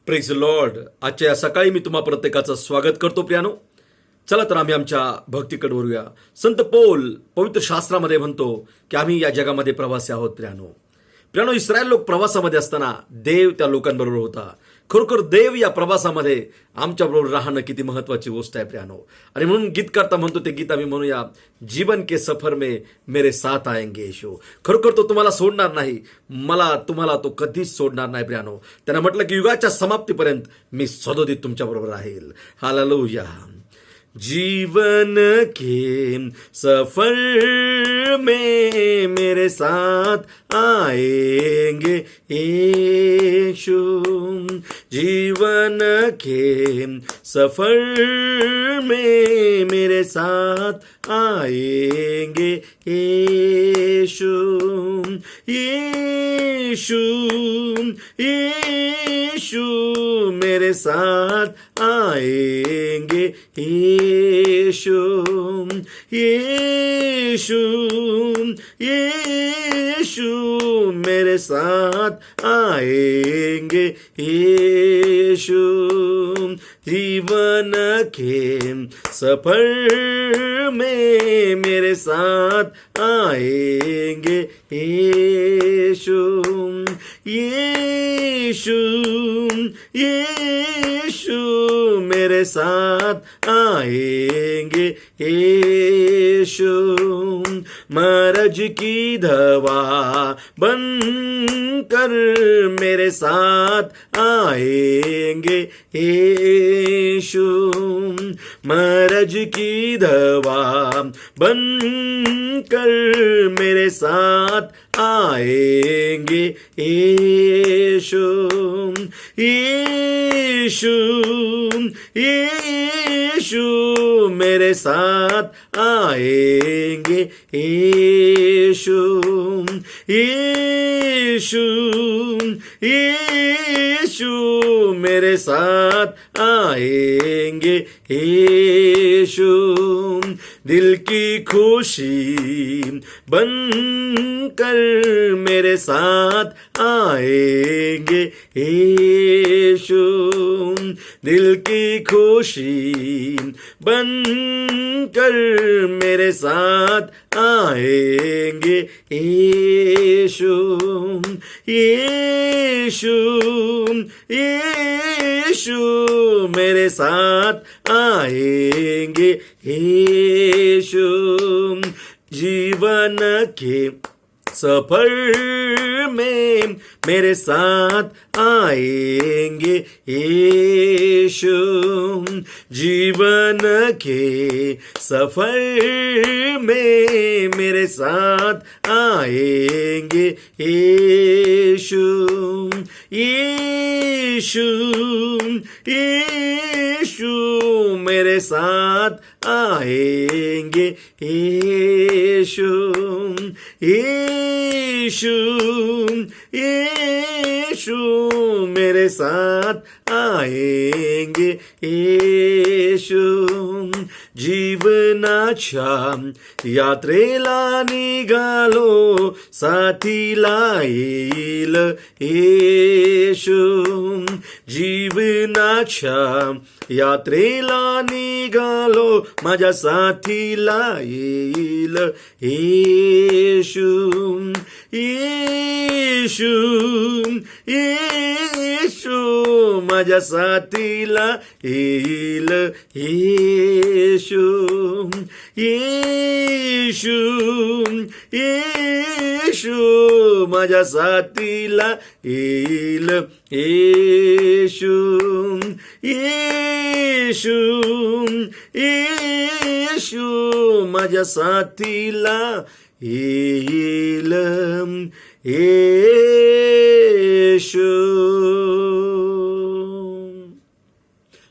Praise Lord. आजच्या या सकाळी मी तुम्हा प्रत्येकाचं स्वागत करतो प्रियानो. चला तर आम्ही आमच्या भक्तीकडे वळूया. संत पौल पवित्र शास्त्रामध्ये म्हणतो की आम्ही या जगामध्ये प्रवासी आहोत प्रियानो. इस्रायल लोक प्रवासामध्ये असताना देव त्या लोकांबरोबर होता. खरोखर देव या प्रवासामध्ये आमच्याबरोबर राहणं किती महत्वाची गोष्ट आहे प्रियानो. आणि म्हणून गीतकर्ता म्हणतो ते गीत आम्ही म्हणूया, जीवन के सफर में मेरे साथ आएंगे यीशु. खरोखर तो तुम्हाला सोडणार नाही, मला तुम्हाला तो कधीच सोडणार नाही प्रियानो. त्यानं म्हटलं की युगाच्या समाप्तीपर्यंत मी सदोदित तुमच्याबरोबर राहील. हालेलुया. जीवन के सफर में मेरे साथ आएंगे यीशु. जीवन के सफर में मेरे साथ आएंगे यीशु. यीशु यीशु मेरे साथ आएंगे यीशु. यीशु यीशु मेरे साथ आएंगे यीशु. जीवन के सफर में मेरे साथ आएंगे यीशु. यीशु यीशु मेरे साथ आएंगे यीशु. मरज की दवा बनकर मेरे साथ आएंगे यीशु. मरज की दवा बनकर मेरे साथ आएंगे यीशु. यीशु यीशु मेरे साथ आएंगे यीशु. यीशु यीशु मेरे साथ आएंगे यीशु. दिल की खुशी बनकर मेरे साथ आएंगे यीशु. दिल की खुशी बनकर मेरे साथ आएंगे यीशु. यीशु यीशु मेरे साथ आएंगे यीशु. जीवन के सफर में मेरे साथ आएंगे यीशु. जीवन के सफर में मेरे साथ आएंगे यीशु. यीशु यीशु मेरे साथ आएंगे यीशु. यीशु यीशु मेरे साथ आएंगे यीशु. जीवनाच्या यात्रेला निघालो, साथीला येईल येशू. जीवनाच्या यात्रेला निघालो, माझ्या साथीला येईल येशू. येशू येशू माझ्या साथीला येईल येशू. येशू येशू माझ्या साथीला येईल येशू. येशू येशू माझ्या साथीला येईल येशू.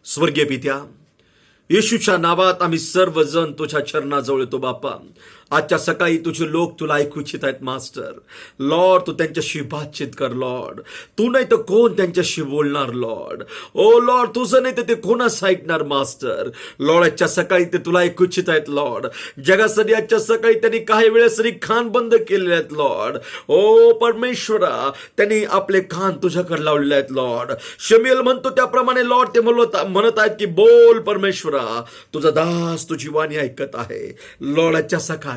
स्वर्गीय पित्या, येशूच्या नावात आम्ही सर्वजण तुझ्या चरणाजवळ येतो बाप्पा. आजच्या सकाळी तुझे लोक तुला ऐकू इच्छित आहेत मास्टर. लॉर्ड, तू त्यांच्याशी बातचीत कर लॉर्ड. तू नाही तर कोण त्यांच्याशी बोलणार लॉर्ड. ओ लॉर्ड, तुझं नाही तर ते कोणास ऐकणार मास्टर. लॉर्ड, आजच्या सकाळी ते तुला ऐकू इच्छित आहेत लॉर्ड. जगासाठी आजच्या सकाळी त्यांनी काही वेळेसाठी कान बंद केलेले आहेत लॉर्ड. ओ परमेश्वरा, त्यांनी आपले कान तुझ्याकडे लावलेले आहेत लॉर्ड. शमूएल म्हणतो त्याप्रमाणे लॉर्ड ते म्हणत आहेत की बोल परमेश्वरा, तुझा दास तुझी वाणी ऐकत आहे. लॉर्ड, आजच्या सकाळी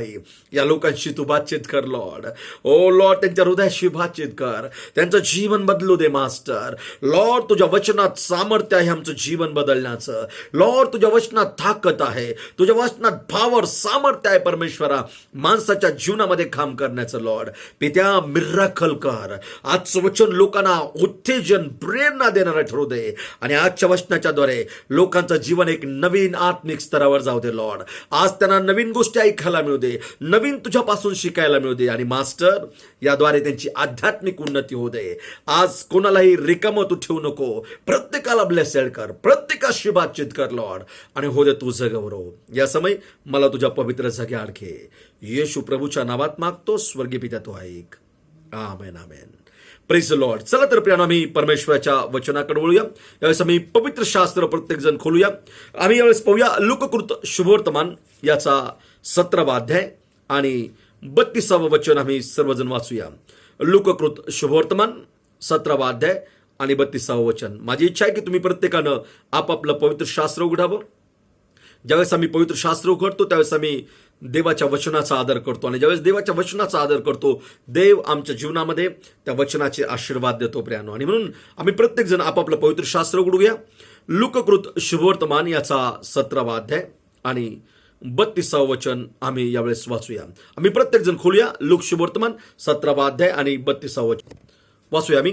या लोकांशी तू बातचीत कर लॉर्ड. ओ लॉर्ड, त्यांच्या हृदयाशी बातचीत कर. त्यांचं जीवन बदलू दे मास्टर. लॉर्ड, तुझ्या वचनात सामर्थ्य आहे आमचं जीवन बदलण्याचं. लॉर्ड, तुझ्या वचनात ताकद आहे. तुझ्या वचनात भावर सामर्थ्य आहे परमेश्वरा माणसाच्या जीवनामध्ये काम करण्याचं. लॉर्ड, पित्या मिराकल कर. आजचं वचन लोकांना उत्तेजन प्रेरणा देणारं ठरू दे आणि आजच्या वचनाच्याद्वारे लोकांचं जीवन एक नवीन आत्मिक स्तरावर जाऊ दे लॉर्ड. आज त्यांना नवीन गोष्टी ऐकायला मिळू दे, नवीन तुझ्यापासून शिकायला मिळू दे आणि मास्टर याद्वारे त्यांची आध्यात्मिक उन्नती होऊ दे. आज कोणालाही रिकामं तू ठेवू नको. प्रत्येकाला ब्लेसेड कर, प्रत्येकाशी बातचीत कर लॉर्ड आणि हो दे तुझं गौरव. या समय मला तुझ्या पवित्र जागी आणखे येशू प्रभूच्या नावात मागतो. स्वर्गीय पिता तू ऐक. Amen amen. Praise lord. चला तर प्रियानो, आम्ही परमेश्वराच्या वचनाकडे वळूया. यावेळेस आम्ही पवित्र शास्त्र प्रत्येक जण खोलूया. आम्ही यावेळेस पाहूया लोककृत शुभवर्तमान याचा 17वा अध्याय आणि 32वा वचन आम्ही सर्वजण वाचूया. लोककृत शुभवर्तमान 17वा अध्याय आणि 32वा वचन. माझी इच्छा आहे की तुम्ही प्रत्येकानं आपापलं पवित्र शास्त्र उघडावं. ज्यावेळेस आम्ही पवित्र शास्त्र उघडतो त्यावेळेस आम्ही देवाच्या वचनाचा आदर करतो आणि ज्यावेळेस देवाच्या वचनाचा आदर करतो देव आमच्या जीवनामध्ये त्या वचनाचे आशीर्वाद देतो प्रियानो. आणि म्हणून आम्ही प्रत्येक जण आपापलं पवित्र शास्त्र उघडूया. लोककृत शुभवर्तमान याचा 17वा अध्याय आणि 32वा वचन आम्ही यावेळेस वाचूया. आम्ही प्रत्येक जण खोलूया. लोक शुभवर्तमान 17वा अध्याय आणि 32वा वचन वाचूया आम्ही.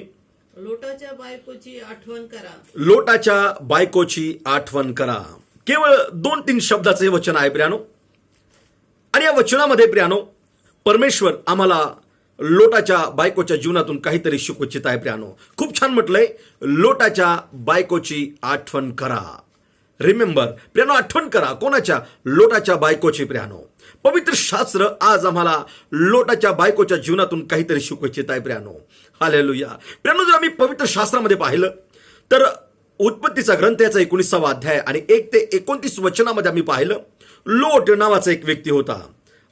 लोटाच्या बायकोची आठवण करा. लोटाच्या बायकोची आठवण करा. केवळ 2-3 शब्दाचं हे वचन आहे प्रियानो. आणि या वचनामध्ये प्रियानो परमेश्वर आम्हाला लोटाच्या बायकोच्या जीवनातून काहीतरी शिकवू इच्छित आहे प्रियानो. खूप छान म्हटलंय, लोटाच्या बायकोची आठवण करा. रिमेंबर प्रियानो, आठवण करा. कोणाच्या? लोटाच्या बायकोची प्रियानो. पवित्र शास्त्र आज आम्हाला लोटाच्या बायकोच्या जीवनातून काहीतरी शिकवू इच्छित आहे प्रियानो. हालेलुया. प्रियानो, जर आम्ही पवित्र शास्त्रामध्ये पाहिलं तर उत्पत्तीचा ग्रंथ याचा 19वा अध्याय आणि 1 ते 29 वचनामध्ये आम्ही पाहिलं लोट नावाचा एक व्यक्ती होता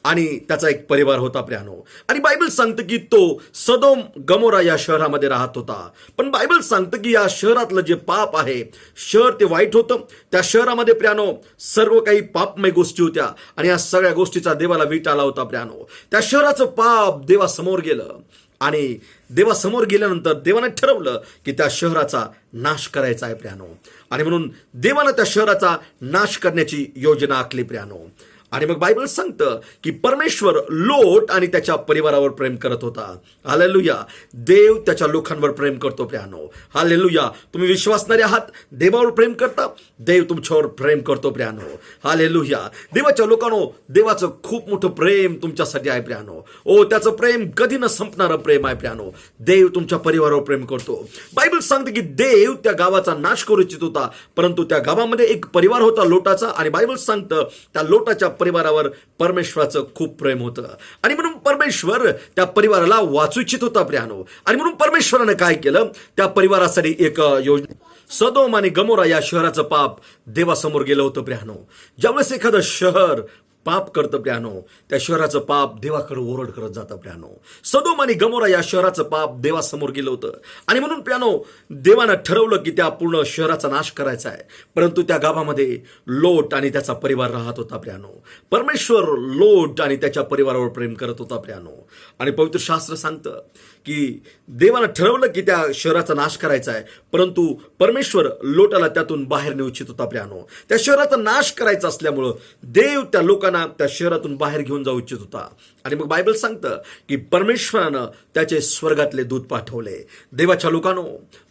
आणि त्याचा एक परिवार होता प्रियानो. आणि बायबल सांगतं की तो सदोम गमोरा या शहरामध्ये राहत होता. पण बायबल सांगतं की या शहरातलं जे पाप आहे, शहर ते वाईट होतं. त्या शहरामध्ये प्रियानो सर्व काही पापमय गोष्टी होत्या आणि या सगळ्या गोष्टीचा देवाला वीट आला होता प्रियानो. त्या शहराचं पाप देवासमोर गेलं आणि देवासमोर गेल्यानंतर देवाने ठरवलं की त्या शहराचा नाश करायचा आहे प्रियानो. आणि म्हणून देवानं त्या शहराचा नाश करण्याची योजना आखली प्रियानो. आणि मग बायबल सांगतं की परमेश्वर लोट आणि त्याच्या परिवारावर प्रेम करत होता. हालेलुया. देव त्याच्या लोकांवर प्रेम करतो प्रियानो. हालेलुया. तुम्ही विश्वासणारे आहात, देवावर प्रेम करता, देव तुमच्यावर प्रेम करतो प्रियानो. हालेलुया. देवाच्या लोकांनो, देवाचं खूप मोठं प्रेम तुमच्यासाठी आहे प्रियानो. ओ, त्याचं प्रेम कधी न संपणारं प्रेम आहे प्रियानो. देव तुमच्या परिवारावर प्रेम करतो. बायबल सांगते की देव त्या गावाचा नाश करू इच्छित होता, परंतु त्या गावामध्ये एक परिवार होता लोटाचा. आणि बायबल सांगतं त्या लोटाच्या परिवारावर परमेश्वराचं खूप प्रेम होतं आणि म्हणून परमेश्वर त्या परिवाराला वाचू इच्छित होता प्रियानो. आणि म्हणून परमेश्वरानं काय केलं, त्या परिवारासाठी एक योजना. सदोम आणि गमोरा या शहराचं पाप देवासमोर गेलं होतं प्रियानो. ज्यावेळेस एखादं शहर पाप करतं प्रियानो, त्या शहराचं पाप देवाकडे ओरड करत जातं प्रियानो. सदोम आणि गमोरा या शहराचं पाप देवासमोर गेलं होतं आणि म्हणून प्रियानो देवानं ठरवलं की त्या पूर्ण शहराचा नाश करायचा आहे. परंतु त्या गावामध्ये लोट आणि त्याचा परिवार राहत होता प्रियानो. परमेश्वर लोट आणि त्याच्या परिवारावर प्रेम करत होता प्रियानो. आणि पवित्र शास्त्र सांगतं की देवानं ठरवलं की त्या शहराचा नाश करायचा आहे, परंतु परमेश्वर लोटाला त्यातून बाहेर नेऊ इच्छित होता प्रियानो. त्या शहराचा नाश करायचा असल्यामुळं देव त्या लोकांना त्या शहरातून बाहेर घेऊन जाऊ इच्छित होता. आणि मग बायबल सांगतं की परमेश्वरानं त्याचे स्वर्गातले दूत पाठवले. देवाच्या लोकांनो,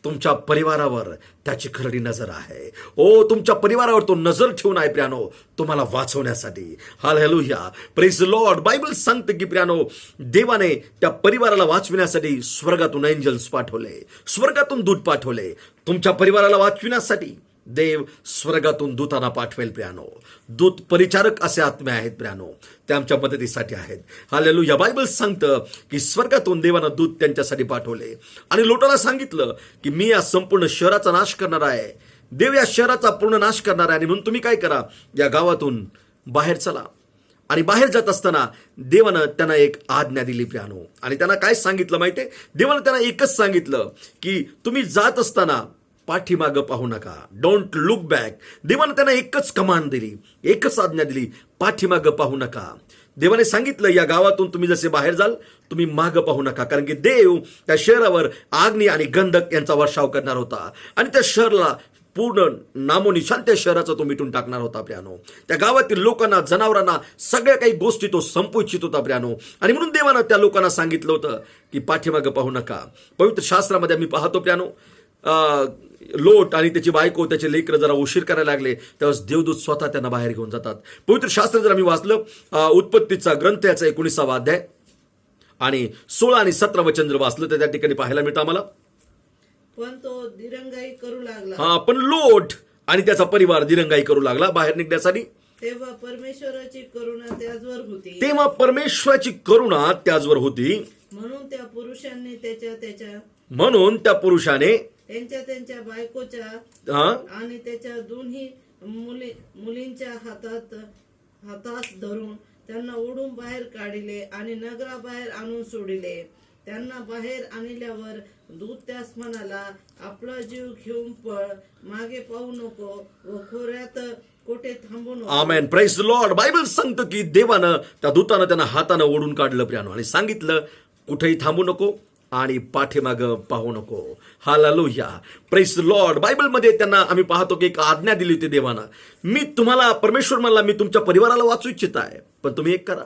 तुमच्या परिवारावर त्याची खरडी नजर आहे. ओ, तुमच्या परिवारावर तो नजर ठेवून आहे प्रियानो, तुम्हाला वाचवण्यासाठी. हालेलुया. Praise Lord. बायबल सांगतं की प्रियानो देवाने त्या परिवाराला वाचविण्यासाठी स्वर्गातून एंजल्स पाठवले, स्वर्गातून दूत पाठवले. तुमच्या परिवाराला वाचविण्यासाठी देव स्वर्गातून दूतांना पाठवेल प्रियानो. दूत परिचारक असे आत्मे आहेत प्रियानो, ते आमच्या मदतीसाठी आहेत. हालेलुया. बायबल सांगतं की स्वर्गातून देवानं दूत त्यांच्यासाठी पाठवले आणि लोटाला सांगितलं की मी या संपूर्ण शहराचा नाश करणार आहे. देव या शहराचा पूर्ण नाश करणार आहे आणि म्हणून तुम्ही काय करा, या गावातून बाहेर चला. आणि बाहेर जात असताना देवानं त्यांना एक आज्ञा दिली प्रियानो. आणि त्यांना काय सांगितलं माहितीये, देवानं त्यांना एकच सांगितलं की तुम्ही जात असताना पाठीमागं पाहू नका. Don't look back. देवानं त्यांना एकच कमांड दिली, एकच आज्ञा दिली, पाठीमागं पाहू नका. देवाने सांगितलं या गावातून तुम्ही जसे बाहेर जाल तुम्ही मागं पाहू नका, कारण की देव त्या शहरावर आग्नी आणि गंधक यांचा वर्षाव करणार होता आणि त्या शहराला पूर्ण नामोनिशान त्या शहराचा तो मिटून टाकणार होता प्रियानो. त्या गावातील लोकांना, जनावरांना, सगळ्या काही गोष्टी तो संपू इच्छित होता प्रियानो. आणि म्हणून देवानं त्या लोकांना सांगितलं होतं की पाठीमागं पाहू नका. पवित्र शास्त्रामध्ये आम्ही पाहतो प्रियानो, लोट आणि त्याची बायको, त्याचे लेकरं जरा उशीर करायला लागले तेव्हा देवदूत स्वतः त्यांना बाहेर घेऊन जातात. पवित्र शास्त्र जर आम्ही वाचलं, उत्पत्तीचा ग्रंथ याचा 19वा अध्याय आणि 16 आणि 17 वचन जर वाचलं तर त्या ठिकाणी पाहायला मिळतं आम्हाला. पण तो दिरंगाई करू लागला. पण लोट आणि त्याचा परिवार दिरंगाई करू लागला बाहेर निघण्यासाठी. तेव्हा परमेश्वराची करुणा त्याचवर होती. तेव्हा परमेश्वराची करुणा त्याचवर होती. म्हणून त्या पुरुषांनी म्हणून त्या पुरुषाने त्यांच्या बायकोच्या आणि त्याच्या दोन्ही मुलींच्या हातास धरून त्यांना ओढून बाहेर काढिले आणि नगराबाहेर आणून सोडिले. त्यांना बाहेर आणल्यावर दूत त्यास म्हणाला, आपला जीव घेऊन पळ, मागे पाहू नको व खोऱ्यात कोठे थांबू नको. Amen. Praise the lord. Bible सांगतं की देवानं त्या दूतानं त्यांना हातानं ओढून काढलं प्रियानो आणि सांगितलं कुठेही थांबू नको आणि पाठीमागं पाहू नको. हालेलुया. Praise the Lord. बायबलमध्ये त्यांना आम्ही पाहतो की एक आज्ञा दिली होती देवानं. मी तुम्हाला, परमेश्वर म्हणला, मी तुमच्या परिवाराला वाचू इच्छित आहे, पण तुम्ही एक करा,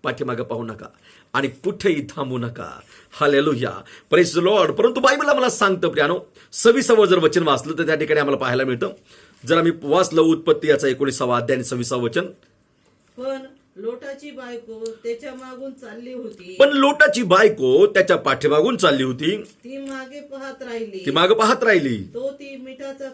पाठीमागं पाहू नका आणि कुठेही थांबू नका. हालेलुया. Praise the Lord. परंतु बायबल आम्हाला सांगतं प्रियानो, 26वं जर वचन वाचलं तर त्या ठिकाणी आम्हाला पाहायला मिळतं. जर आम्ही वाचलं उत्पत्ती याचा 19वा अध्याय आणि 26वं वचन. पण लोटाची बायको त्याच्या मागून चालली होती. पण लोटाची बायको त्याच्या पाठीमागून चालली होती. ती मागे पाहत राहिली. ती मागे पाहत राहिली. तो ती मिठाचा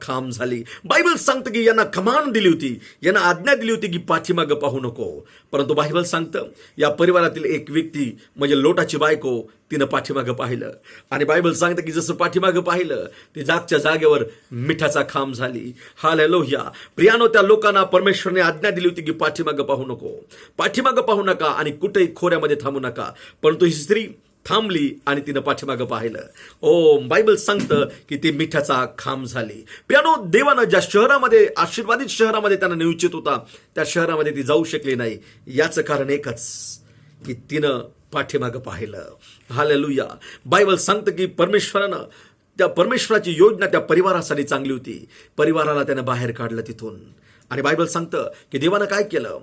खांब झाली. बायबल सांगतं की यांना कमांड दिली होती, यांना आज्ञा दिली होती की पाठीमागं पाहू नको. परंतु बायबल सांगतं या परिवारातील एक व्यक्ती म्हणजे लोटाची बायको, तिनं पाठीमागं पाहिलं आणि बायबल सांगतं की जसं पाठीमागं पाहिलं ती जागच्या जागेवर मिठाचा खांब झाली. हालेलुया. प्रियानो, त्या लोकांना परमेश्वरने आज्ञा दिली होती की पाठीमागं पाहू नको, पाठीमागं पाहू नका आणि कुठेही खोऱ्यामध्ये थांबू नका. परंतु ही स्त्री थांबली आणि तिनं पाठीमागं पाहिलं. बायबल सांगतं की ती मिठाचा खांब झाली. प्रियानो, देवानं ज्या शहरामध्ये, आशीर्वादित शहरामध्ये त्यांना नेऊ इच्छित होता, त्या शहरामध्ये ती जाऊ शकली नाही. याचं कारण एकच की तिनं पाठीमागं पाहिलं. हालेलुया. बायबल सांगतं की परमेश्वराची योजना त्या परिवारासाठी चांगली होती. परिवाराला त्यानं बाहेर काढलं तिथून. आणि बायबल सांगतं की देवानं काय केलं,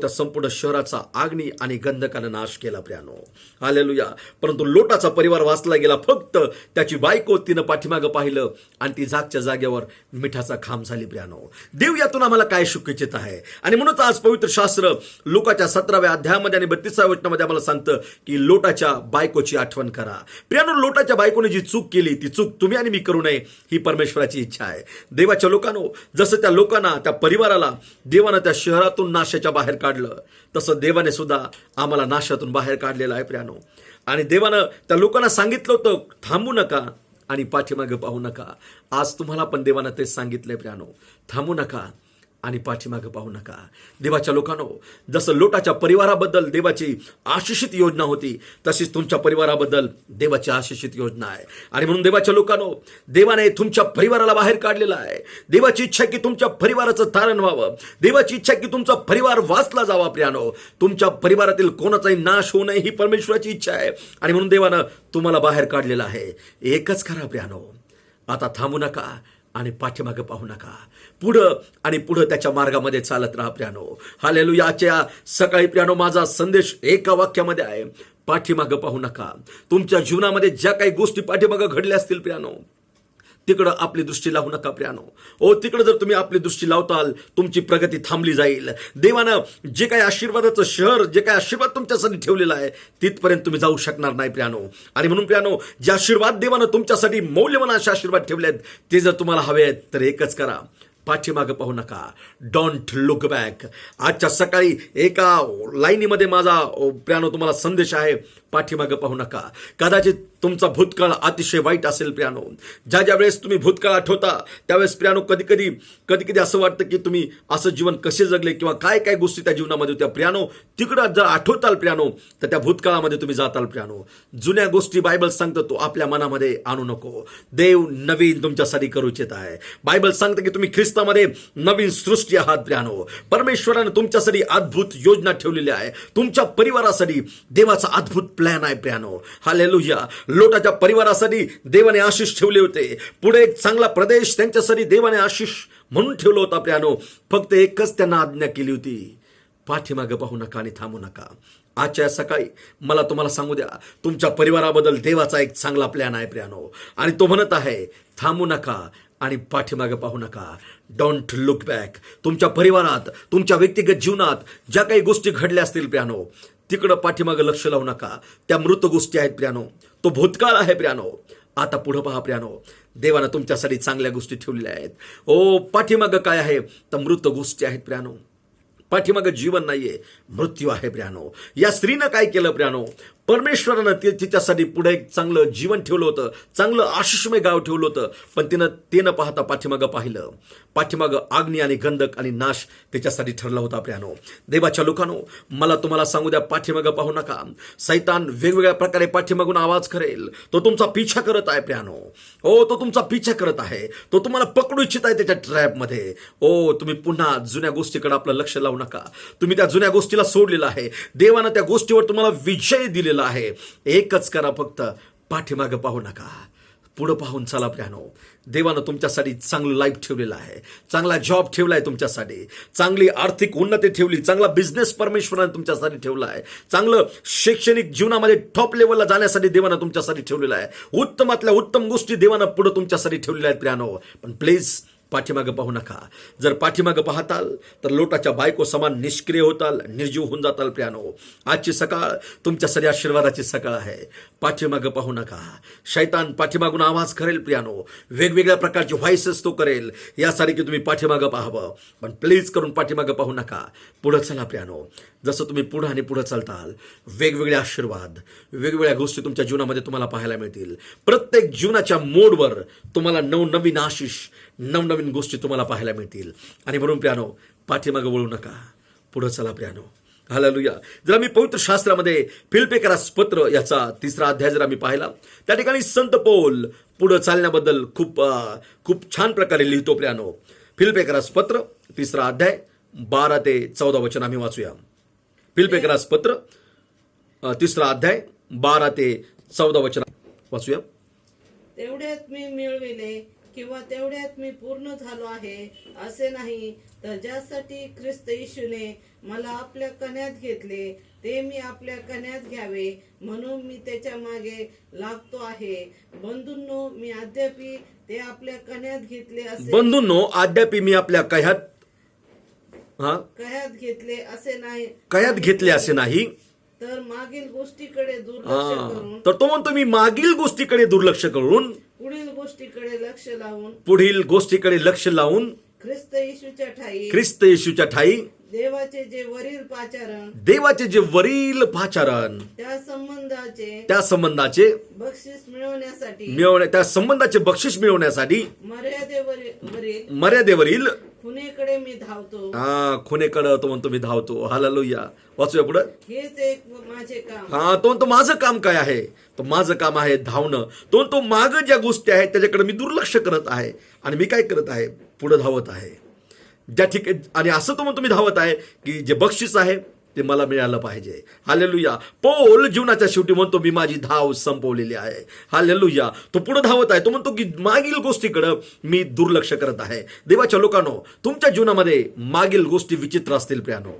त्या संपूर्ण शहराचा आग्नी आणि गंधकानं नाश केला प्रियानो. हालेलुया. परंतु लोटाचा परिवार वाचला गेला. फक्त त्याची बायको तिनं पाठीमागं पाहिलं आणि ती जागच्या जागेवर मिठाचा खांब झाली प्रियानो. देव यातून आम्हाला काय शिकू इच्छित आहे. आणि म्हणूनच आज पवित्र शास्त्र लूकाच्या 17व्या अध्यायामध्ये आणि 32व्या वचनामध्ये आम्हाला सांगतं की लोटाच्या बायकोची आठवण करा. प्रियानो, लोटाच्या बायकोने जी चूक केली ती चूक तुम्ही आणि मी करू नये ही परमेश्वराची इच्छा आहे. देवाच्या लोकांनो, जसं त्या लोकांना, त्या परिवाराला देवानं त्या शहरातून नाशाच्या बाहेर काढलं, तसं देवाने सुद्धा आम्हाला नाशातून बाहेर काढलेलं आहे प्रियानो. आणि देवानं त्या लोकांना सांगितलं होतं थांबू नका आणि पाठीमागं पाहू नका. आज तुम्हाला पण देवानं तेच सांगितलंय प्रियानो, थांबू नका आणि पाठीमागं पाहू नका. देवाच्या लोकांनो, जसं लोटाच्या परिवाराबद्दल देवाची आशिषित योजना होती, तशीच तुमच्या परिवाराबद्दल देवाची आशिषित योजना आहे. आणि म्हणून देवाच्या लोकांनो, देवाने तुमच्या परिवाराला बाहेर काढलेला आहे. देवाची इच्छा की तुमच्या परिवाराचं तारण व्हावं. देवाची इच्छा की तुमचा परिवार वाचला जावा प्रियानो. तुमच्या परिवारातील कोणाचाही नाश होऊ नये ही परमेश्वराची इच्छा आहे. आणि म्हणून देवानं तुम्हाला बाहेर काढलेलं आहे. एकच करा प्रियानो, आता थांबू नका आणि पाठीमागं पाहू नका. पुढं त्याच्या मार्गामध्ये चालत राहा प्रियानो. हालेलुया. आजच्या सकाळी प्रियानो, माझा संदेश एका वाक्यामध्ये आहे, पाठीमागं पाहू नका. तुमच्या जीवनामध्ये ज्या काही गोष्टी पाठीमागं घडल्या असतील प्रियानो, तिकडं आपली दृष्टी लावू नका प्रियानो. ओ तिकडं जर तुम्ही आपली दृष्टी लावताल तुमची प्रगती थांबली जाईल. देवानं जे काही आशीर्वादाचं शहर, जे काही आशीर्वाद तुमच्यासाठी ठेवलेला आहे तिथपर्यंत तुम्ही जाऊ शकणार नाही प्रियानो. आणि म्हणून प्रियानो, जे आशीर्वाद देवानं तुमच्यासाठी मौल्यवान असे आशीर्वाद ठेवले आहेत ते जर तुम्हाला हवे आहेत तर एकच करा, पाठीमागं पाहू नका. Don't look back. आजच्या सकाळी एका लाईनीमध्ये माझा प्रियानो तुम्हाला संदेश आहे, पाठीमागं पाहू नका. कदाचित तुमचा भूतकाळ अतिशय वाईट असेल प्रियानो. ज्या ज्या वेळेस तुम्ही भूतकाळ आठवता त्यावेळेस प्रियानो कधी कधी असं वाटतं की तुम्ही असं जीवन कसे जगले किंवा काय काय गोष्टी त्या जीवनामध्ये होत्या प्रियानो. तिकडं जर आठवताल प्रियानो तर त्या भूतकाळामध्ये तुम्ही जाताल प्रियानो. जुन्या गोष्टी बायबल सांगतं तो आपल्या मनामध्ये आणू नको. देव नवीन तुमच्यासाठी करू इच्छित आहे. बायबल सांगतं की तुम्ही ख्रिस्तामध्ये नवीन सृष्टी आहात प्रियानो. परमेश्वराने तुमच्यासाठी अद्भुत योजना ठेवलेली आहे. तुमच्या परिवारासाठी देवाचा अद्भुत प्लॅन आहे प्रियानो. हालेलुया. लोटाच्या परिवारासाठी देवाने आशिष ठेवले होते. पुढे एक चांगला प्रदेश त्यांच्यासाठी देवाने आशिष म्हणून ठेवला होता प्रियानो. फक्त एकच त्यांना आज्ञा केली होती, पाठीमागं पाहू नका आणि थांबू नका. आजच्या सकाळी मला तुम्हाला सांगू द्या, तुमच्या परिवाराबद्दल देवाचा एक चांगला प्लॅन आहे प्रियानो. आणि तो म्हणत आहे, थांबू नका आणि पाठीमागं पाहू नका. Don't look back. तुमच्या परिवारात, तुमच्या व्यक्तिगत जीवनात ज्या काही गोष्टी घडल्या असतील प्रियानो तिकडं पाठीमागं लक्ष लावू नका. त्या मृत गोष्टी आहेत प्रियानो. तो भूतकाळ आहे प्रियानो. आता पुढं पहा प्रियानो, देवानं तुमच्यासाठी चांगल्या गोष्टी ठेवलेल्या आहेत. ओ पाठीमागं काय आहे तर मृत गोष्टी आहेत प्रियानो. पाठीमागं जीवन नाहीये, मृत्यू आहे प्रियानो. या स्त्रीनं काय केलं प्रियानो, परमेश्वरानं तिच्यासाठी पुढे एक चांगलं जीवन ठेवलं होतं, चांगलं आशिषमय गाव ठेवलं होतं. पण ते न पाहता पाठीमागं पाहिलं. पाठीमागं अग्नी आणि गंधक आणि नाश त्याच्यासाठी ठरला होता प्रियानो. देवाच्या लोकांनो, मला तुम्हाला सांगू द्या, पाठीमागं पाहू नका. सैतान वेगवेगळ्या प्रकारे पाठीमागून आवाज करेल. तो तुमचा पिछा करत आहे प्रियानो. ओ तो तुमचा पिछा करत आहे. तो तुम्हाला पकडू इच्छित आहे त्याच्या ट्रॅपमध्ये. ओ तुम्ही पुन्हा जुन्या गोष्टीकडे आपलं लक्ष लावू नका. तुम्ही त्या जुन्या गोष्टीला सोडलेलं आहे. देवानं त्या गोष्टीवर तुम्हाला विजय दिलेला आहे. एकच करा, फक्त पाठीमागं पाहू नका, पुढं पाहून चला प्रियानो. देवानं तुमच्यासाठी चांगलं लाईफ ठेवलेलं आहे, चांगला जॉब ठेवलाय तुमच्यासाठी, चांगली आर्थिक उन्नती ठेवली, चांगला बिझनेस परमेश्वराने तुमच्यासाठी ठेवला आहे, चांगलं शैक्षणिक जीवनामध्ये टॉप लेवलला जाण्यासाठी देवानं तुमच्यासाठी ठेवलेलं आहे. उत्तमातल्या उत्तम गोष्टी देवानं पुढं तुमच्यासाठी ठेवलेल्या आहेत प्रियानो. पण प्लीज पाठीमागं पाहू नका. जर पाठीमागं पाहताल तर लोटाच्या बायको समान निष्क्रिय होताल, निर्जीव होऊन जाताल प्रियानो. आजची सकाळ तुमच्यासाठी आशीर्वादाची सकाळ आहे. पाठीमागं पाहू नका. शैतान पाठीमागून आवाज करेल प्रियानो. वेगवेगळ्या प्रकारचे व्हॉइसेस तो करेल, यासाठी की तुम्ही पाठीमागं पाहावं. पण प्लीज करून पाठीमागं पाहू नका, पुढं चला प्रियानो. जसं तुम्ही पुढं आणि पुढं चालताल, वेगवेगळे आशीर्वाद, वेगवेगळ्या गोष्टी तुमच्या जीवनामध्ये तुम्हाला पाहायला मिळतील. प्रत्येक जीवनाच्या मोडवर तुम्हाला नवनवीन आशिष, नवनवीन गोष्टी तुम्हाला पाहायला मिळतील. आणि म्हणून प्रियानो, पाठीमागं वळू नका, पुढं चला प्रियानो. हालेलुया. जर आम्ही पवित्र शास्त्रामध्ये फिलिप्पियरास पत्र याचा 3रा अध्याय जर आम्ही पाहिला, त्या ठिकाणी संत पौल पुढं चालण्याबद्दल खूप छान प्रकारे लिहितो प्रियानो. फिलिप्पियरास पत्र 3रा अध्याय 12 ते 14 वचन आम्ही वाचूया. फिलिप्पियरास पत्र 3रा अध्याय 12 ते 14 वचन वाचूया. तेवढ्यात मी मिळविले किंवा तेवढ्यात मी पूर्ण झालो आहे असे नाही, तर ज्यासाठी ख्रिस्त येशूने मला आपल्या कण्यात घेतले ते मी आपल्या कण्यात घ्यावे म्हणून मी त्याच्या मागे लागतो आहे. बंधूंनो, मी अद्यापि ते आपल्या कण्यात घेतले असे बंधूंनो, अद्यापि मी आपल्या कह्यात घेतले असे नाही, कह्यात घेतले असे नाही, तर मागील गोष्टीकडे दुर्लक्ष करून तर तो म्हणतो मी मागील गोष्टीकडे दुर्लक्ष करून पुढील गोष्टीकडे लक्ष लावून ख्रिस्त येशूच्या ठाई देवाचे जे वरील पाचारण त्या संबंधाचे बक्षीस मिळवण्यासाठी मर्यादेवरील खुनेकडे मी धावतो. खुनेकडे तो म्हणतो मी धावतो. हालेलुया. वाचूया पुढे. हेच एक माझे काम. तो म्हणतो माझं काम काय आहे, तर माझं काम आहे धावणं. तो म्हणतो मागं ज्या गोष्टी आहेत त्याच्याकडे मी दुर्लक्ष करत आहे आणि मी काय करत आहे, पुढे धावत आहे. ज्या ठिकाणी आणि असं तो म्हणतो मी धावत आहे की जे बक्षीस आहे ते मला मिळालं पाहिजे. हालेलुया. पौल जीवनाच्या शेवटी म्हणतो मी माझी धाव संपवलेली आहे. हालेलुया. तो पुढे धावत आहे. तो म्हणतो की मागील गोष्टीकडे मी दुर्लक्ष करत आहे. देवाच्या लोकांनो, तुमच्या जीवनामध्ये मागील गोष्टी विचित्र असतील प्रियानो.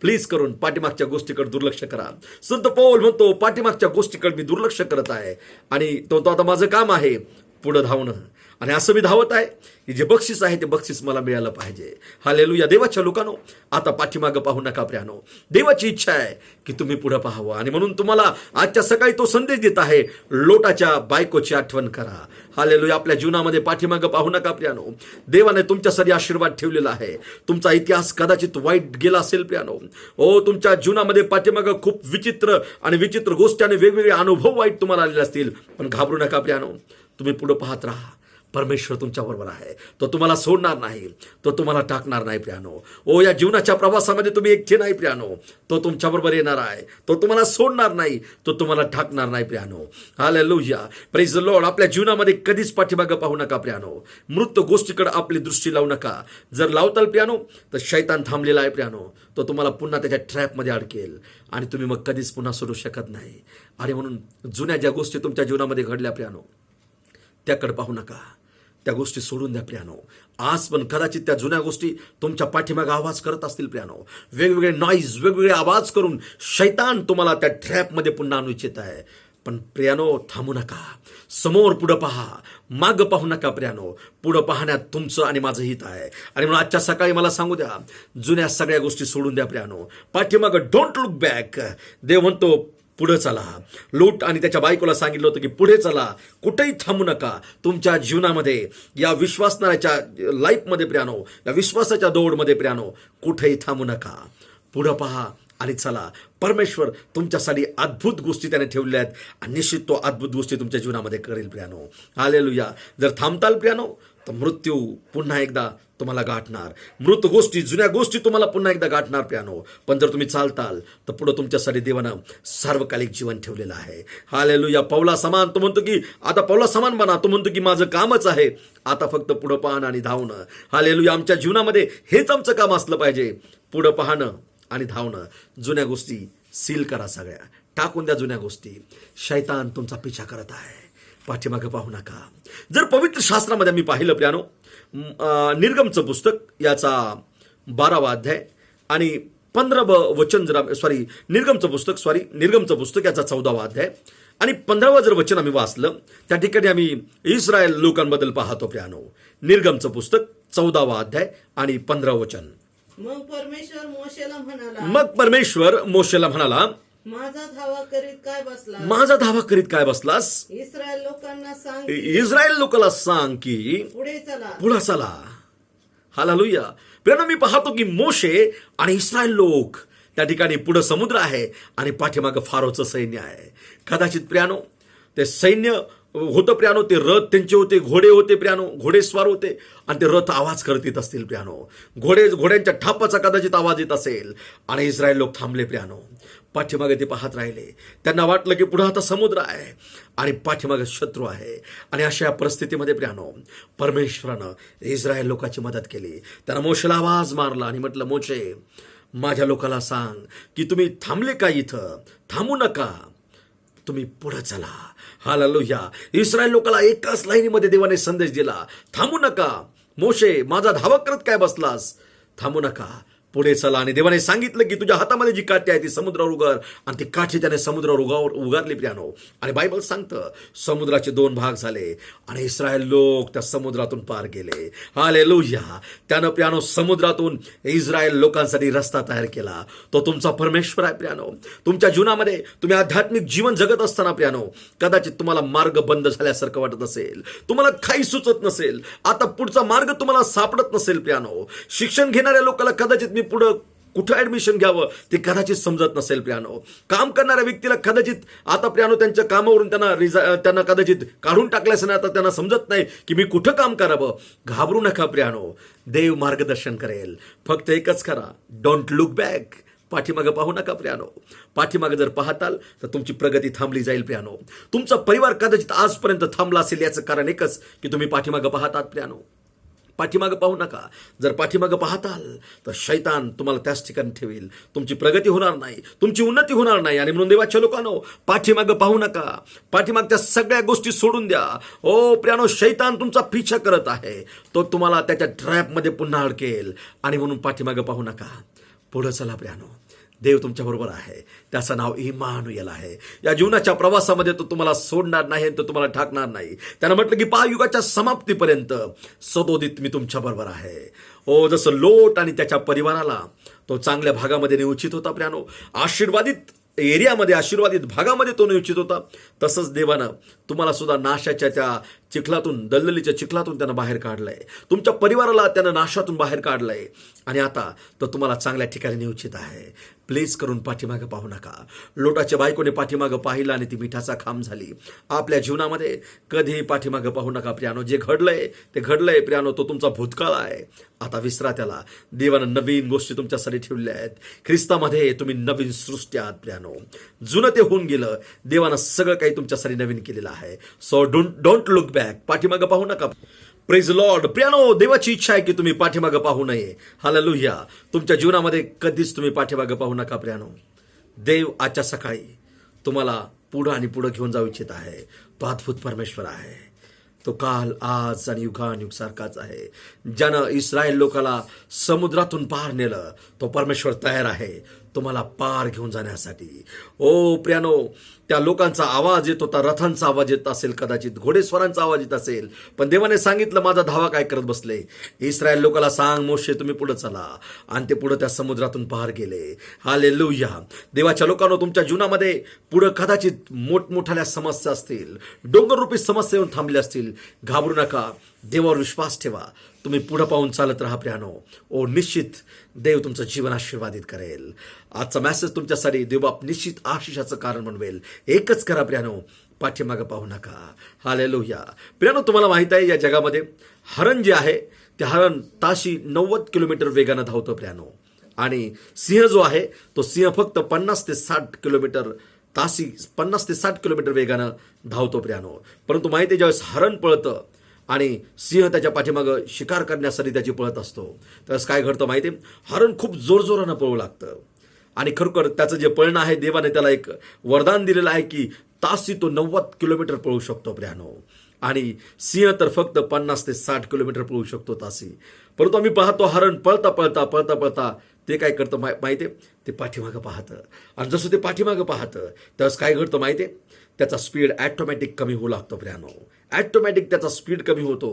प्लीज करून पाठीमागच्या गोष्टीकडे दुर्लक्ष करा. संत पौल म्हणतो पाठीमागच्या गोष्टीकडे मी दुर्लक्ष करत आहे आणि तो आता माझं काम आहे पुढे धावणं. आणि असं मी धावत आहे की जे बक्षीस आहे ते बक्षीस मला मिळालं पाहिजे. हालेलुया. देवाच्या लोकांनो, आता पाठीमागं पाहू नका प्रियानो. देवाची इच्छा आहे की तुम्ही पुढे पाहावं, आणि म्हणून तुम्हाला आजच्या सकाळी तो संदेश देत आहे, लोटाच्या बायकोची आठवण करा. हालेलुया. आपल्या जीवनामध्ये पाठीमागं पाहू नका प्रियानो. देवाने तुमच्यासाठी आशीर्वाद ठेवलेला आहे. तुमचा इतिहास कदाचित वाईट गेला असेल प्रियानो. तुमच्या जीवनामध्ये पाठीमागं खूप विचित्र गोष्टी आणि वेगवेगळे अनुभव वाईट तुम्हाला आलेले असतील, पण घाबरू नका प्रियानो. तुम्ही पुढे पाहत राहा. परमेश्वर तुमच्या बरोबर आहे. तो तुम्हाला सोडणार नाही, तो तुम्हाला टाकणार नाही प्रियानो. या जीवनाच्या प्रवासामध्ये तुम्ही एकटे नाही प्रियानो. तो तुमच्या बरोबर येणार आहे. तो तुम्हाला सोडणार नाही, तो तुम्हाला टाकणार नाही प्रियानो. हालेलुया. Praise the Lord. आपल्या जीवनामध्ये कधीच पाठीमागं पाहू नका प्रियानो. मृत गोष्टीकडे आपली दृष्टी लावू नका. जर लावताल प्रियानो तर शैतान थांबलेला आहे प्रियानो. तो तुम्हाला पुन्हा त्याच्या ट्रॅपमध्ये अडकेल आणि तुम्ही मग कधीच पुन्हा सोडू शकत नाही. आणि म्हणून जुन्या ज्या गोष्टी तुमच्या जीवनामध्ये घडल्या प्रियानो, त्याकडे पाहू नका. त्या गोष्टी सोडून द्या प्रियानो. आज पण कदाचित त्या जुन्या गोष्टी तुमच्या पाठीमागे आवाज करत असतील प्रियानो. वेगवेगळे नॉईज, वेगवेगळे आवाज करून शैतान तुम्हाला त्या ट्रॅपमध्ये पुन्हा आणू इच्छित आहे. पण प्रियानो, थांबू नका. समोर पुढं पहा, मागं पाहू नका प्रियानो. पुढं पाहण्यात तुमचं आणि माझं हित आहे. आणि म्हणून आजच्या सकाळी मला सांगू द्या, जुन्या सगळ्या गोष्टी सोडून द्या प्रियानो. पाठीमागं डोंट लुक बॅक. देव म्हणतो पुढे चला. लूट आणि त्याच्या बायकोला सांगितलं होतं की पुढे चला, कुठेही थांबू नका. तुमच्या जीवनामध्ये, या विश्वासणाऱ्याच्या लाईफमध्ये प्रियानो, या विश्वासाच्या दौडमध्ये प्रियानो, कुठेही थांबू नका. पुढे पहा आणि चला. परमेश्वर तुमच्यासाठी अद्भुत गोष्टी त्याने ठेवल्या आहेत आणि निश्चित तो अद्भुत गोष्टी तुमच्या जीवनामध्ये करेल प्रियानो. हालेलुया. जर थांबताल प्रियानो तर मृत्यू पुन्हा एकदा तुम्हाला गाठणार. मृत गोष्टी, जुन्या गोष्टी तुम्हाला पुन्हा एकदा गाठणार प्रियानो. पण जर तुम्ही चालताल तर पुढे तुमच्यासाठी देवानं सार्वकालिक जीवन ठेवलेलं आहे. हालेलुया. पौला समान तो म्हणतो की आता पौला समान बना. तो म्हणतो की माझं कामच आहे आता फक्त पुढं पाहणं आणि धावणं. हालेलुया. आमच्या जीवनामध्ये हेच आमचं काम असलं पाहिजे, पुढं पाहणं आणि धावणं. जुन्या गोष्टी सील करा, सगळ्या टाकून द्या जुन्या गोष्टी. शैतान तुमचा पिछा करत आहे. पाठीमागे पाहू नका. जर पवित्र शास्त्रामध्ये आम्ही पाहिलं प्रियानो, निर्गमचं पुस्तक याचा 12वा अध्याय आणि 15वं वचन, निर्गमचं पुस्तक याचा 14वा अध्याय आणि 15वं जर वचन आम्ही वाचलं, त्या ठिकाणी आम्ही इस्रायल लोकांबद्दल पाहतो प्रियानो. निर्गमचं पुस्तक 14वा अध्याय आणि 15वं वचन. मग परमेश्वर मोशेला म्हणाला, माझा धावा करीत काय बसलास? इस्रायल लोकांना सांग की पुढे चला. हालेलुया. प्रियानो, मी पाहतो की मोशे आणि इस्रायल लोक त्या ठिकाणी पुढे समुद्र आहे आणि पाठीमागं फारोचं सैन्य आहे. कदाचित प्रियानो ते सैन्य होतं प्रियानो, ते रथ त्यांचे होते, घोडे होते प्रियानो, घोडेस्वार होते आणि ते रथ आवाज करत येत असतील प्रियानो. घोड्यांच्या ठापाचा कदाचित आवाज येत असेल आणि इस्रायल लोक थांबले प्रियानो. पाठीमागे ते पाहत राहिले. त्यांना वाटलं की पुढे आता समुद्र आहे आणि पाठीमागे शत्रू आहे. आणि अशा परिस्थितीमध्ये प्रियानो परमेश्वरानं इस्रायल लोकांची मदत केली. त्यानं मोशेला आवाज मारला आणि म्हटलं, मोशे, माझ्या लोकाला सांग की तुम्ही थांबले का? इथं थांबू नका, तुम्ही पुढे चला. हालेलुया. इस्रायल लोकांना एकाच लाईनीमध्ये देवाने संदेश दिला, थांबू नका. मोशे, माझा धावा करत काय बसलास? थांबू नका, पुढे चला. आणि देवाने सांगितलं की तुझ्या हातामध्ये जी काठी आहे ती समुद्रावर उगार. आणि ती काठी त्याने समुद्रावर उगारली प्रियानो. आणि बायबल सांगतं समुद्राचे 2 भाग झाले आणि इस्रायल लोक त्या समुद्रातून पार गेले. हालेलुया. त्यानं प्रियानो समुद्रातून इस्रायल लोकांसाठी रस्ता तयार केला. तो तुमचा परमेश्वर आहे प्रियानो. तुमच्या जीवनामध्ये तुम्ही आध्यात्मिक जीवन जगत असताना प्रियानो कदाचित तुम्हाला मार्ग बंद झाल्यासारखं वाटत असेल, तुम्हाला काही सुचत नसेल, आता पुढचा मार्ग तुम्हाला सापडत नसेल प्रियानो. शिक्षण घेणाऱ्या लोकांना कदाचित मी पुढं कुठं ऍडमिशन घ्यावं ते कदाचित समजत नसेल प्रियानो. काम करणाऱ्या व्यक्तीला कदाचित आता प्रियानो त्यांच्या कामावरून त्यांना कदाचित काढून टाकल्यास आता त्यांना समजत नाही की मी कुठं काम करावं. घाबरू नका प्रियानो, देव मार्गदर्शन करेल. फक्त एकच करा, डोंट लुक बॅक. पाठीमागं पाहू नका प्रियानो. पाठीमागं जर पाहताल तर तुमची प्रगती थांबली जाईल प्रियानो. तुमचा परिवार कदाचित आजपर्यंत थांबला असेल याचं कारण एकच की तुम्ही पाठीमागं पाहतात प्रियानो. पाठीमागं पाहू नका. जर पाठीमागं पाहताल तर शैतान तुम्हाला त्याच ठिकाणी ठेवेल. तुमची प्रगती होणार नाही, तुमची उन्नती होणार नाही. आणि म्हणून देवाच्या लोकांनो, पाठीमागं पाहू नका. पाठीमागच्या सगळ्या गोष्टी सोडून द्या. प्रियानो, शैतान तुमचा पिछा करत आहे. तो तुम्हाला त्याच्या ट्रॅपमध्ये पुन्हा अडकेल. आणि म्हणून पाठीमागं पाहू नका, पुढे चला प्रियानो. देव तुमच्याबरोबर आहे. त्याचं नाव इम्मानुएल आहे. या जीवनाच्या प्रवासामध्ये तो तुम्हाला सोडणार नाही, तो तुम्हाला ठाकणार नाही. त्यानं म्हटलं की युगाच्या समाप्तीपर्यंत सदोदित मी तुमच्याबरोबर आहे. जसं लोट आणि त्याच्या परिवाराला तो चांगल्या भागामध्ये नेऊ इच्छित होता प्रियानो, आशीर्वादित एरियामध्ये, आशीर्वादित भागामध्ये तो नेऊ इच्छित होता, तसंच देवानं तुम्हाला सुद्धा नाशाच्या त्या चिखलातून, दलदलीच्या चिखलातून त्यानं बाहेर काढलंय. तुमच्या परिवाराला त्यानं नाशातून बाहेर काढलंय आणि आता तो तुम्हाला चांगल्या ठिकाणी नेऊ इच्छित आहे. प्लीज करून पाठीमागं पाहू नका. लोटाच्या बायकोने पाठीमागं पाहिलं आणि ती मिठाचा खांब झाली. आपल्या जीवनामध्ये कधीही पाठीमागं पाहू नका प्रियानो. जे घडलंय ते घडलंय प्रियानो, तो तुमचा भूतकाळ आहे. आता विसरा त्याला. देवानं नवीन गोष्टी तुमच्यासाठी ठेवल्या आहेत. ख्रिस्तामध्ये तुम्ही नवीन सृष्टी आहात प्रियानो. जुनं ते होऊन गेलं. देवानं सगळं काही तुमच्यासाठी नवीन केलेलं आहे. So don't look back. पाठीमागं पाहू नका. Praise Lord. प्रियानो, देवाची इच्छा आहे की तुम्ही पाठीमागं पाहू नये. हालेलुया. तुमच्या जीवनामध्ये कधीच तुम्ही पाठीमागं पाहू नका प्रियानो. देव आजच्या सकाळी तुम्हाला पुढं आणि पुढं घेऊन जाऊ इच्छित आहे. तो अद्भुत परमेश्वर आहे. तो काल, आज आणि युगानुयुग सारखाच आहे. ज्यानं इस्रायल लोकाला समुद्रातून पार नेलं, तो परमेश्वर तयार आहे तुम्हाला पार घेऊन जाण्यासाठी. प्रियानो, त्या लोकांचा आवाज येत होता, रथांचा आवाज येत असेल, कदाचित घोडेस्वारांचा आवाज येत असेल, पण देवाने सांगितलं, माझा धावा काय करत बसले. इस्रायल लोकाला सांग, मोशे तुम्ही पुढे चला. आणि ते पुढे त्या समुद्रातून पार गेले. हालेलुया. देवाच्या लोकांनो, तुमच्या जीवनामध्ये पुढे कदाचित मोठमोठ्या समस्या असतील, डोंगररूपी समस्या येऊन थांबल्या असतील. घाबरू नका. देवावर विश्वास ठेवा. तुम्ही पुढे पाहून चालत राहा प्रियानो. निश्चित देव तुमचं जीवन आशीर्वादित करेल. आजचा मेसेज तुमच्यासाठी देवबाप निश्चित आशिषाचं कारण बनवेल. एकच करा प्रियानो, पाठीमागं पाहू नका. हालेलुया. प्रियानो, तुम्हाला माहित आहे या जगामध्ये हरण जे आहे ते हरण ताशी 90 किलोमीटर वेगानं धावतं प्रियानो. आणि सिंह जो आहे तो सिंह फक्त 50 ते 60 किलोमीटर ताशी 50 ते 60 किलोमीटर वेगानं धावतो प्रियानो. परंतु माहिती आहे, ज्यावेळेस हरण पळतं आणि सिंह त्याच्या पाठीमागं शिकार करण्यासाठी त्याची पळत असतो, त्यावेळेस काय घडतं माहिती आहे, हरण खूप जोरजोरानं पळू लागतं. आणि खरोखर त्याचं जे पळणं आहे, देवाने त्याला एक वरदान दिलेलं आहे की ताशी तो 90 किलोमीटर पळू शकतो प्रियानो. आणि सिंह तर फक्त 50 ते 60 किलोमीटर पळू शकतो तासी. परंतु आम्ही पाहतो हरण पळता पळता पळता पळता ते काय करतं माहिती आहे, ते पाठीमागं पाहतं. आणि जसं ते पाठीमागं पाहतं त्यावेळेस काय घडतं माहिती आहे, त्याचा स्पीड ॲटोमॅटिक कमी होऊ लागतो प्रियानो. ॲटोमॅटिक त्याचा स्पीड कमी होतो.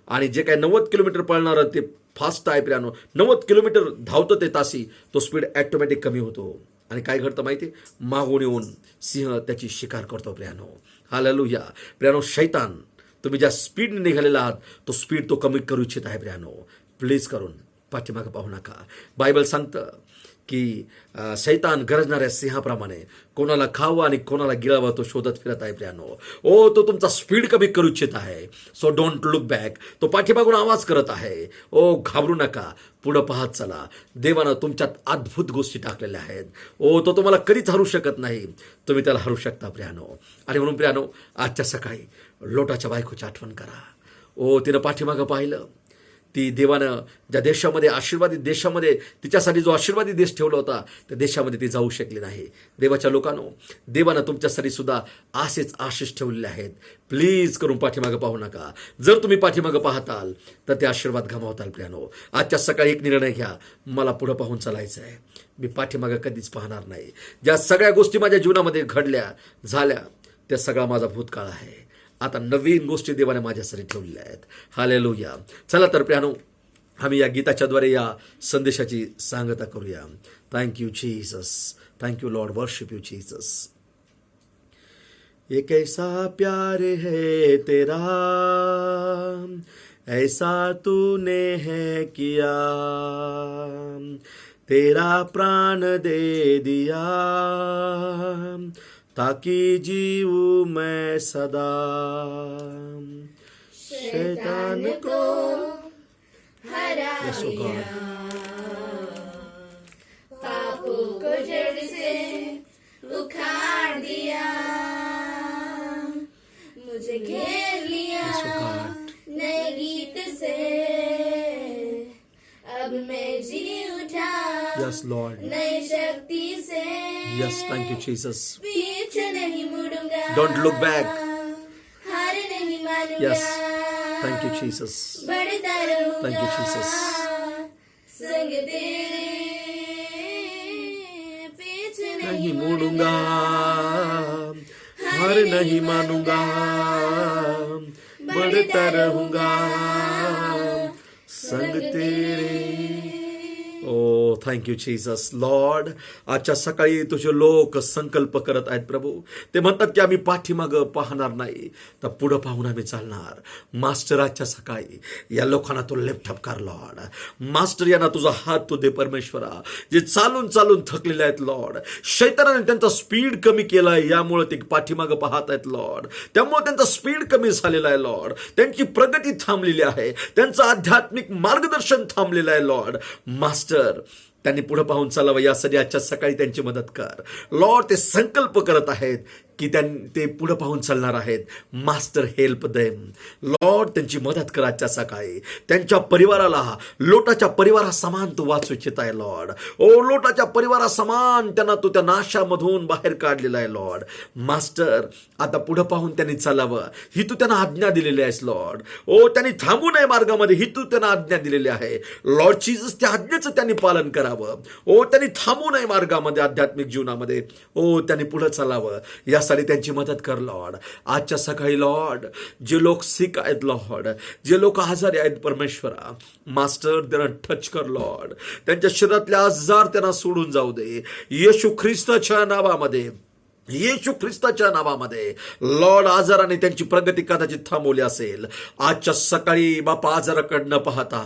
आणि जे काय 90 किलोमीटर पळणारं ते फास्ट आहे प्रियानो, 90 किलोमीटर धावतं ते तासी, तो स्पीड ॲटोमॅटिक कमी होतो. आणि काय घडतं माहिती, मागून येऊन सिंह त्याची शिकार करतो प्रियानो. हालेलुया. प्रियानो, शैतान तुम्ही ज्या स्पीडने निघालेला आहात तो स्पीड तो कमी करू इच्छित आहे प्रियानो. प्लीज करून पाठीमागं पाहू नका. बायबल सांगतं की शैतान गरजणाऱ्या सिंहाप्रमाणे कोणाला खावं आणि कोणाला गिळावं तो शोधत फिरत आहे प्रियानो. तो तुमचा स्पीड कमी करू इच्छित आहे. So don't look back. तो पाठीमागून आवाज करत आहे. घाबरू नका, पुढं पाहत चला. देवानं तुमच्यात अद्भुत गोष्टी टाकलेल्या आहेत. तो तुम्हाला कधीच हरू शकत नाही, तुम्ही त्याला हरू शकता प्रियानो. आणि म्हणून प्रियानो, आजच्या सकाळी लोटाच्या बायकोची आठवण करा. तिनं पाठीमागं पाहिलं. ती देवानं ज्या देशामध्ये, आशीर्वादित देशामध्ये तिच्यासाठी जो आशीर्वादित देश ठेवला होता, त्या देशामध्ये ती जाऊ शकली नाही. देवाच्या लोकांनो, देवानं तुमच्यासाठी सुद्धा असेच आशिष ठेवलेले आहेत. प्लीज करून पाठीमागं पाहू नका. जर तुम्ही पाठीमागं पाहताल तर ते आशीर्वाद गमावताल प्रियानो. आजच्या सकाळी एक निर्णय घ्या, मला पुढं पाहून चालायचं आहे. मी पाठीमागं कधीच पाहणार नाही. ज्या सगळ्या गोष्टी माझ्या जीवनामध्ये घडल्या झाल्या त्या सगळा माझा भूतकाळ आहे. आता नवीन गोष्टी देवाने माझ्यासाठी ठेवलेल्या आहेत. हालेलुया. चला तर प्रियानो, आम्ही या गीताच्याद्वारे या संदेशाची सांगता करूया. Thank you Jesus. Thank you Lord. Worship you Jesus. ये कैसा प्यार है तेरा, ऐसा तूने है किया, तेरा प्राण दे दिया ताकि जीऊं मैं सदा. शैतान को हरा दिया, पापों को जड़ से उखाड़ दिया, मुझे घेर लिया नए गीत से, अब मैं जी उठा Yes, Lord. नई शक्ति से. Yes, thank you, Jesus. पीछे नहीं मुड़ूंगा, Don't look back. हार नहीं मानूंगा. Yes, thank you, Jesus. बढ़ता रहूंगा. Thank you, Jesus. संग तेरे नहीं मुड़ूंगा, हार नहीं मानूंगा, बढ़ता रहूंगा संग तेरे. ओ थँक्यू जीसस. लॉर्ड, आजच्या सकाळी तुझे लोक संकल्प करत आहेत प्रभू. ते म्हणतात की आम्ही पाठीमागं पाहणार नाही, तर पुढं पाहून आम्ही चालणार. मास्टर, आजच्या सकाळी या लोकांना तू लिफ्ट अप कर लॉर्ड. मास्टर, यांना तुझा हात तू दे परमेश्वरा, जे चालून चालून थकलेले आहेत लॉर्ड. शैतानाने त्यांचा स्पीड कमी केलाय, यामुळे ते पाठीमागं पाहत आहेत लॉर्ड. त्यामुळे त्यांचा स्पीड कमी झालेला आहे लॉर्ड. त्यांची प्रगती थांबलेली आहे, त्यांचं आध्यात्मिक मार्गदर्शन थांबलेलं आहे लॉर्ड. मास्टर, त्यांनी पुढे पाहून चालावं यासाठी आजच्या सकाळी त्यांची मदत कर लॉर्ड. ते संकल्प करत आहेत की ते पुढे पाहून चालणार आहेत. Master, help them Lord. त्यांची मदत कर आजच्या सकाळी. त्यांच्या परिवाराला लोटाच्या परिवारासमान तू वाचू इच्छित आहे लॉर्ड. ओ लोटाच्या परिवारासमान त्यांना तू त्या नाशामधून बाहेर काढलेला आहे लॉर्ड. मास्टर, आता पुढे पाहून त्यांनी चालावं ही तू त्यांना आज्ञा दिलेली आहेस लॉर्ड. ओ त्यांनी थांबू नये मार्गामध्ये, ही तू त्यांना आज्ञा दिलेली आहे लॉर्ड जीसस. त्या आज्ञेचं त्यांनी पालन करावं. ओ त्यांनी थांबू नये मार्गामध्ये, आध्यात्मिक जीवनामध्ये. ओ त्यांनी पुढे चालावं यासाठी त्यांची मदत कर लॉर्ड. आजच्या सकाळी लॉर्ड, जे लोक सिक आहेत लॉर्ड, जे लोक आजारी आहेत परमेश्वरा, मास्टर त्यांना टच कर लॉर्ड. त्यांच्या शरीरातले आजार त्यांना सोडून जाऊ दे येशू ख्रिस्ताच्या नावामध्ये. येशू ख्रिस्ताच्या नावामध्ये लॉर्ड. आजाराने त्यांची प्रगती कदाचित थांबवली असेल, आजच्या सकाळी बापा आजाराकडे न पाहता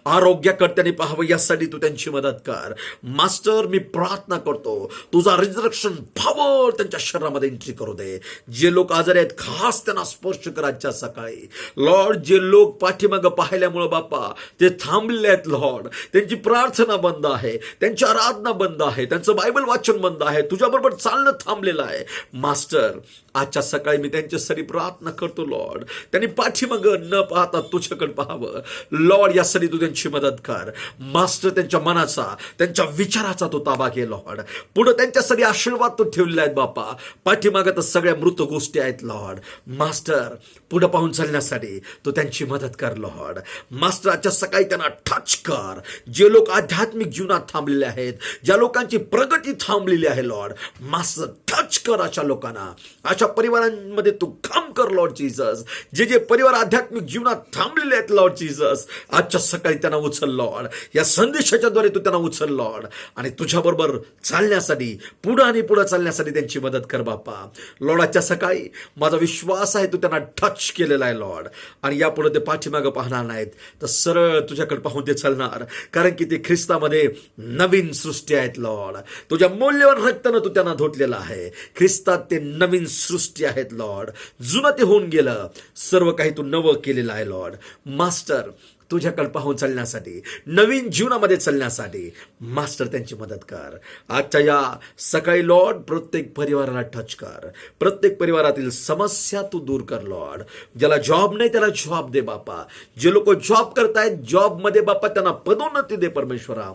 आरोग्याकडे त्यांनी पाहावं यासाठी तू त्यांची मदत कर. मास्टर, मी प्रार्थना करतो तुझा रिझरेक्शन पॉवर त्यांच्या शरीरामध्ये एंट्री करू दे. जे लोक आजारी आहेत खास त्यांना स्पर्श कर आजच्या सकाळी लॉर्ड. जे लोक पाठीमागं पाहिल्यामुळे बापा ते थांबले आहेत लॉर्ड, त्यांची प्रार्थना बंद आहे, त्यांची आराधना बंद आहे, त्यांचं बायबल वाचन बंद आहे, तुझ्याबरोबर चालणं थांबलेलं आहे मास्टर. आजच्या सकाळी मी त्यांच्यासाठी प्रार्थना करतो लॉर्ड. त्यांनी पाठीमागं न पाहता तुझ्याकडे पाहावं लॉर्ड, यासाठी तू त्यांची मदत कर मास्टर. त्यांच्या मनाचा, त्यांच्या विचाराचा तू ताबा घे लॉर्ड. पुढे त्यांच्यासाठी आशीर्वाद तू ठेवलेला आहेत बापा. पाठीमागं तर सगळ्या मृत गोष्टी आहेत लॉर्ड. मास्टर, पुढे पाहून चालण्यासाठी तू त्यांची मदत कर लॉर्ड. मास्टर, आजच्या सकाळी त्यांना टच कर. जे लोक आध्यात्मिक जीवनात थांबलेले आहेत, ज्या लोकांची प्रगती थांबलेली आहे लॉर्ड, मास्टर टच कर अशा लोकांना, अशा परिवारांमध्ये तू काम कर लॉर्ड जीसस. जे जे परिवार आध्यात्मिक जीवनात थांबलेले आहेत लॉर्ड जीसस, आजच्या सकाळी त्यांना उचल लॉर्ड. या संदेशाच्या द्वारे तू त्यांना उचल लॉर्ड, आणि तुझ्याबरोबर चालण्यासाठी, पुढे आणि पुढे चालण्यासाठी त्यांची मदत कर बापा. लॉर्ड, आजच्या सकाळी माझा विश्वास आहे तू त्यांना टच केलेला आहे लॉर्ड, आणि यापुढे ते पाठीमागं पाहणार नाहीत, तर सरळ तुझ्याकडे पाहून ते चालणार, कारण की ते ख्रिस्तामध्ये नवीन सृष्टी आहेत लॉर्ड. तुझ्या मौल्यवान रक्तानं तू त्यांना धुतलेलं आहे. ख्रिस्तात ते नवीन सृष्टी आहेत लॉर्ड. जुनं ते होऊन गेलं, सर्व काही तू नवं केलेलं आहे लॉर्ड. मास्टर, तुझ्याकडे पाहून चालण्यासाठी, नवीन जीवनामध्ये चालण्यासाठी मास्टर त्यांची मदत कर. आजच्या या सकाळी लॉर्ड प्रत्येक परिवाराला टच कर. प्रत्येक परिवारातील समस्या तू दूर कर लॉर्ड. ज्याला जॉब नाही त्याला जॉब दे बापा. जे लोक जॉब करतायत जॉबमध्ये बापा त्यांना पदोन्नती दे परमेश्वरा.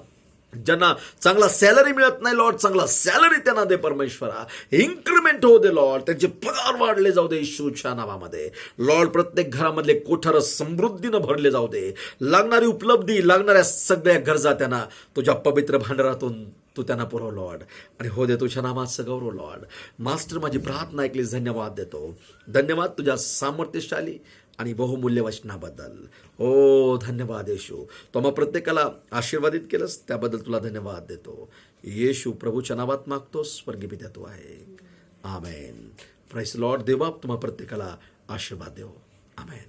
ज्यांना चांगला सॅलरी मिळत नाही लॉर्ड, चांगला सॅलरी त्यांना दे परमेश्वरा. इन्क्रीमेंट होऊ दे लॉर्ड. त्यांचे पगार वाढले जाऊ दे येशूच्या नावामध्ये लॉर्ड. प्रत्येक घरामधले कोठार समृद्धीनं भरले जाऊ दे. लागणारी उपलब्धी, लागणाऱ्या सगळ्या गरजा त्यांना तुझ्या पवित्र भांडारातून तू त्यांना पुरव लॉर्ड, आणि हो दे तुझ्या नामाचं गौरव लॉर्ड. मास्टर, माझी प्रार्थना ऐकली, धन्यवाद देतो. धन्यवाद तुझ्या सामर्थ्यशाली आणि बहुमूल्य वचनाबद्दल. ओ धन्यवाद येशू. तो मग प्रत्येकाला आशीर्वादित केलंस त्याबद्दल तुला धन्यवाद देतो. येशू प्रभूच्या नावात मागतो, स्वर्गीय पिता तू आहे. आमेन. Praise lord. देवा तुम्हा प्रत्येकाला आशीर्वाद देव. आमेन.